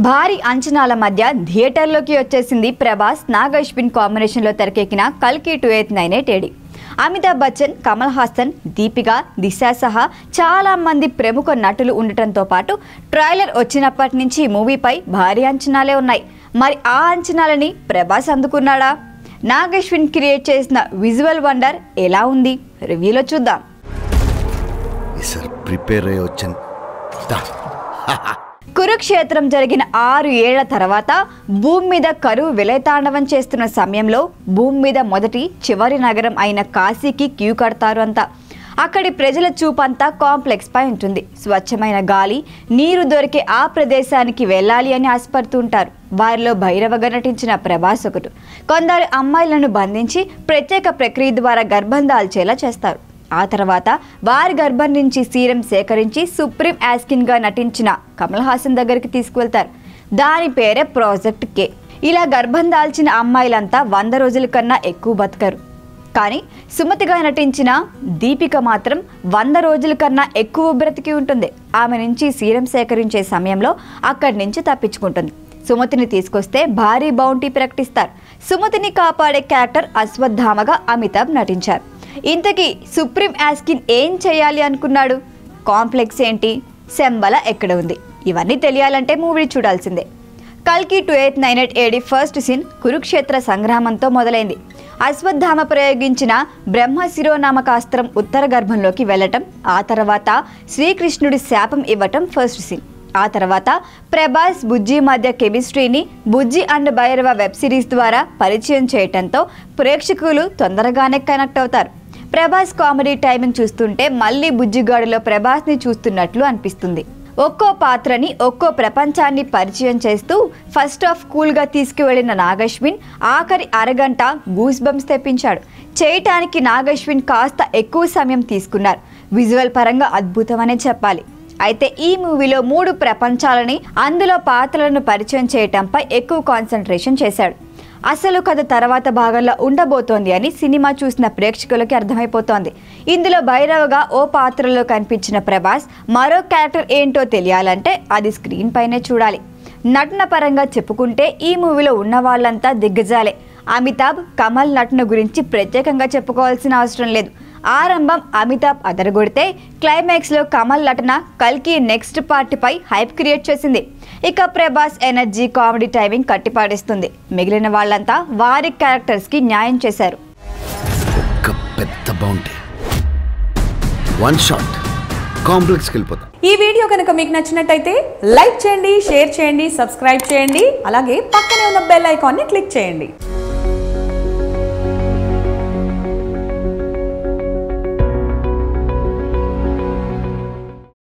భారీ అంచనాల మధ్య థియేటర్లోకి వచ్చేసింది ప్రభాస్ నాగ్ అశ్విన్ కాంబినేషన్లో తెరకెక్కిన కల్కి 2898 అమితాబ్ బచ్చన్, కమల్ హాసన్, దీపిక, దిశ సహా చాలా మంది ప్రముఖ నటులు ఉండటంతో పాటు ట్రైలర్ వచ్చినప్పటి నుంచి మూవీపై భారీ అంచనాలే ఉన్నాయి. మరి ఆ అంచనాలని ప్రభాస్ అందుకున్నాడా? నాగ్ అశ్విన్ క్రియేట్ చేసిన విజువల్ వండర్ ఎలా ఉంది? రివ్యూలో చూద్దాం. కురుక్షేత్రం జరిగిన 6 ఏళ్ల తర్వాత భూమి మీద కరువు విలయతాండవం చేస్తున్న సమయంలో భూమి మీద మొదటి చివరి నగరం అయిన కాశీకి క్యూ కడతారు అంతా. అక్కడి ప్రజల చూపంతా కాంప్లెక్స్ పై ఉంటుంది. స్వచ్ఛమైన గాలి, నీరు దొరికే ఆ ప్రదేశానికి వెళ్ళాలి అని ఆశపడుతుంటారు. వారిలో భైరవగా నటించిన ప్రభాస్ ఒకరు. కొందరు అమ్మాయిలను బంధించి ప్రత్యేక ప్రక్రియ ద్వారా గర్భం దాల్చేలా చేస్తారు. ఆ తర్వాత వారి గర్భం నుంచి సీరం సేకరించి సుప్రీం యాస్కిన్గా నటించిన కమల్ హాసన్ దగ్గరికి తీసుకువెళ్తారు. దాని పేరే ప్రాజెక్ట్ కే. ఇలా గర్భం దాల్చిన అమ్మాయిలంతా 100 రోజుల కన్నా ఎక్కువ బతకరు. కానీ సుమతిగా నటించిన దీపిక మాత్రం 100 రోజుల కన్నా ఎక్కువ బ్రతికి ఉంటుంది. ఆమె నుంచి సీరం సేకరించే సమయంలో అక్కడి నుంచి తప్పించుకుంటుంది. సుమతిని తీసుకొస్తే భారీ బౌంటీ ప్రకటిస్తారు. సుమతిని కాపాడే క్యారెక్టర్ అశ్వత్థామగా అమితాబ్ నటించారు. ఇంతకీ సుప్రీం యాస్కిన్ ఏం చేయాలి అనుకున్నాడు? కాంప్లెక్స్ ఏంటి? శంబల ఎక్కడ ఉంది? ఇవన్నీ తెలియాలంటే మూవీ చూడాల్సిందే. కల్కి 2898 ఫస్ట్ సీన్ కురుక్షేత్ర సంగ్రామంతో మొదలైంది. అశ్వత్థామ ప్రయోగించిన బ్రహ్మ శిరోనామకాస్త్రం ఉత్తర గర్భంలోకి వెళ్ళటం, ఆ తర్వాత శ్రీకృష్ణుడి శాపం ఇవ్వటం ఫస్ట్ సీన్. ఆ తర్వాత ప్రభాస్, బుజ్జి మధ్య కెమిస్ట్రీని బుజ్జి అండ్ భైరవ వెబ్ సిరీస్ ద్వారా పరిచయం చేయటంతో ప్రేక్షకులు తొందరగానే కనెక్ట్ అవుతారు. ప్రభాస్ కామెడీ టైమింగ్ చూస్తుంటే మళ్ళీ బుజ్జిగాడిలో ప్రభాస్ని చూస్తున్నట్లు అనిపిస్తుంది. ఒక్కో పాత్రని ఒక్కో ప్రపంచాన్ని పరిచయం చేస్తూ ఫస్ట్ హాఫ్ కూల్గా తీసుకువెళ్లిన నాగ్ అశ్విన్ ఆఖరి అరగంట గూస్ బంప్స్ తెప్పించాడు. చేయటానికి నాగ్ అశ్విన్ కాస్త ఎక్కువ సమయం తీసుకున్నారు. విజువల్ పరంగా అద్భుతమనే చెప్పాలి. అయితే ఈ మూవీలో 3 ప్రపంచాలని, అందులో పాత్రలను పరిచయం చేయటంపై ఎక్కువ కాన్సన్ట్రేషన్ చేశాడు. అసలు కథ తర్వాత భాగంలో ఉండబోతోంది అని సినిమా చూసిన ప్రేక్షకులకి అర్థమైపోతోంది. ఇందులో భైరవగా ఓ పాత్రలో కనిపించిన ప్రభాస్ మరో క్యారెక్టర్ ఏంటో తెలియాలంటే అది స్క్రీన్ పైనే చూడాలి. నటన పరంగా చెప్పుకుంటే ఈ మూవీలో ఉన్న వాళ్ళంతా దిగ్గజాలే. అమితాబ్, కమల్ నటన గురించి ప్రత్యేకంగా చెప్పుకోవాల్సిన అవసరం లేదు. ఆరంభం అమితాబ్ అదరగొడితే క్లైమాక్స్లో కమల్ నటన కల్కి నెక్స్ట్ పార్ట్పై హైప్ క్రియేట్ చేసింది. ఇక ప్రభాస్ ఎనర్జీ, కామెడీ టైమింగ్ కట్టిపాడేస్తుంది. మిగిలిన వాళ్ళంతా వారి క్యారెక్టర్స్కి న్యాయం చేశారు. ఈ వీడియో కనుక మీకు నచ్చినట్టయితే లైక్ చేయండి, షేర్ చేయండి, సబ్స్క్రైబ్ చేయండి. అలాగే పక్కనే ఉన్న బెల్ ఐకాన్ని క్లిక్ చేయండి.